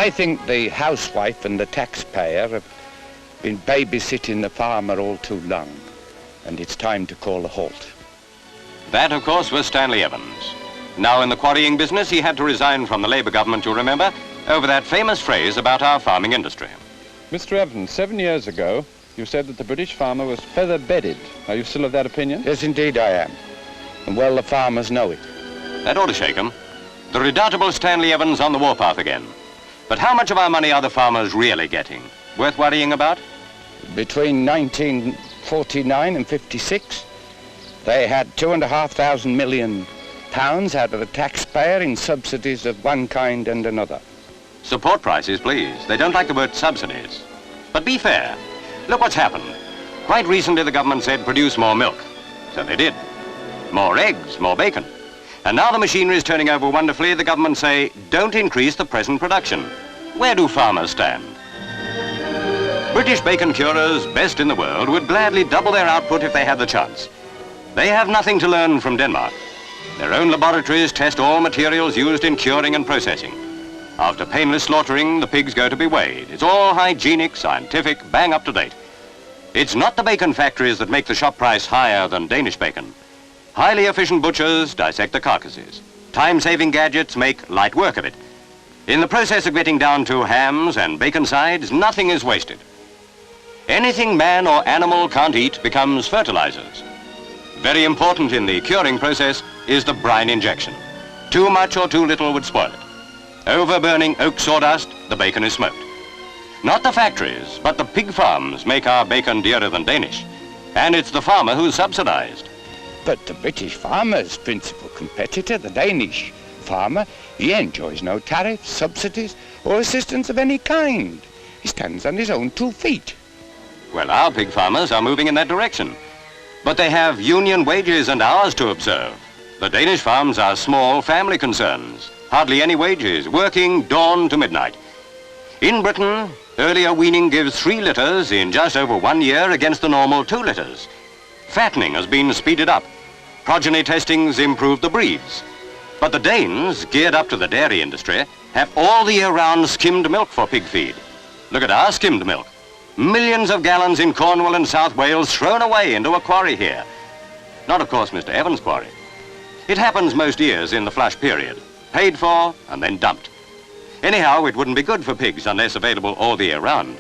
I think the housewife and the taxpayer have been babysitting the farmer all too long, and it's time to call a halt. That, of course, was Stanley Evans. Now in the quarrying business, he had to resign from the Labour government, you'll remember, over that famous phrase about our farming industry. Mr. Evans, 7 years ago, you said that the British farmer was feather-bedded. Are you still of that opinion? Yes, indeed I am. And well, the farmers know it. That ought to shake 'em. The redoubtable Stanley Evans on the warpath again. But how much of our money are the farmers really getting? Worth worrying about? Between 1949 and 56, they had £2,500 million out of the taxpayer in subsidies of one kind and another. Support prices, please. They don't like the word subsidies. But be fair. Look what's happened. Quite recently, the government said produce more milk. So they did. More eggs, more bacon. And now the machinery is turning over wonderfully. The government say, don't increase the present production. Where do farmers stand? British bacon curers, best in the world, would gladly double their output if they had the chance. They have nothing to learn from Denmark. Their own laboratories test all materials used in curing and processing. After painless slaughtering, the pigs go to be weighed. It's all hygienic, scientific, bang up to date. It's not the bacon factories that make the shop price higher than Danish bacon. Highly efficient butchers dissect the carcasses. Time-saving gadgets make light work of it. In the process of getting down to hams and bacon sides, nothing is wasted. Anything man or animal can't eat becomes fertilizers. Very important in the curing process is the brine injection. Too much or too little would spoil it. Over-burning oak sawdust, the bacon is smoked. Not the factories, but the pig farms make our bacon dearer than Danish. And it's the farmer who's subsidized. But the British farmer's principal competitor, the Danish farmer, he enjoys no tariffs, subsidies, or assistance of any kind. He stands on his own 2 feet. Well, our pig farmers are moving in that direction. But they have union wages and hours to observe. The Danish farms are small family concerns. Hardly any wages, working dawn to midnight. In Britain, earlier weaning gives 3 litres in just over 1 year against the normal 2 litres. Fattening has been speeded up. Progeny testings improved the breeds. But the Danes, geared up to the dairy industry, have all the year-round skimmed milk for pig feed. Look at our skimmed milk. Millions of gallons in Cornwall and South Wales thrown away into a quarry here. Not, of course, Mr. Evans' quarry. It happens most years in the flush period. Paid for and then dumped. Anyhow, it wouldn't be good for pigs unless available all the year round.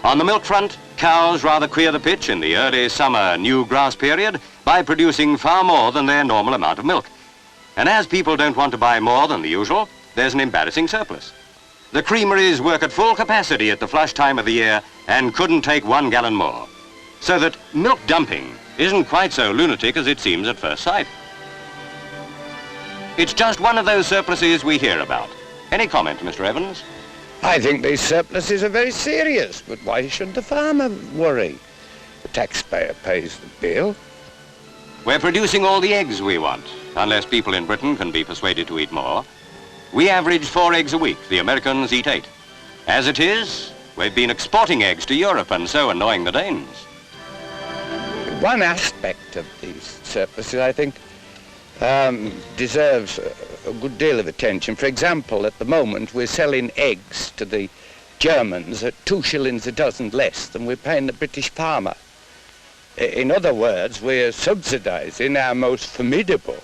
On the milk front, cows rather queer the pitch in the early summer new grass period by producing far more than their normal amount of milk. And as people don't want to buy more than the usual, there's an embarrassing surplus. The creameries work at full capacity at the flush time of the year and couldn't take 1 gallon more. So that milk dumping isn't quite so lunatic as it seems at first sight. It's just one of those surpluses we hear about. Any comment, Mr. Evans? I think these surpluses are very serious, but why should the farmer worry? The taxpayer pays the bill. We're producing all the eggs we want, unless people in Britain can be persuaded to eat more. We average 4 eggs a week. The Americans eat 8. As it is, we've been exporting eggs to Europe and so annoying the Danes. One aspect of these surpluses, I think, deserves a good deal of attention. For example, at the moment, we're selling eggs to the Germans at 2 shillings a dozen less than we're paying the British farmer. In other words, we're subsidizing our most formidable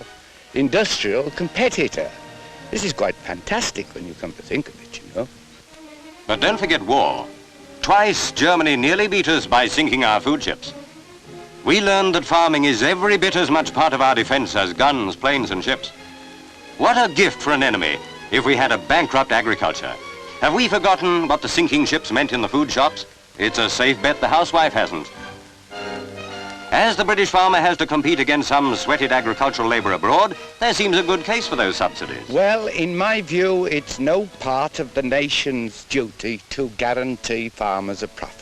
industrial competitor. This is quite fantastic when you come to think of it, you know. But don't forget war. Twice Germany nearly beat us by sinking our food ships. We learned that farming is every bit as much part of our defense as guns, planes and ships. What a gift for an enemy if we had a bankrupt agriculture. Have we forgotten what the sinking ships meant in the food shops? It's a safe bet the housewife hasn't. As the British farmer has to compete against some sweated agricultural labour abroad, there seems a good case for those subsidies. Well, in my view, it's no part of the nation's duty to guarantee farmers a profit.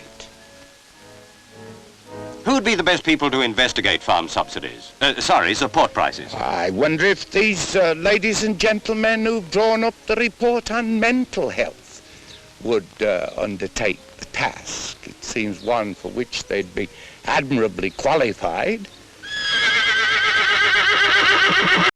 Who'd be the best people to investigate farm subsidies? Support prices. I wonder if these ladies and gentlemen who've drawn up the report on mental health would undertake the task. It seems one for which they'd be admirably qualified.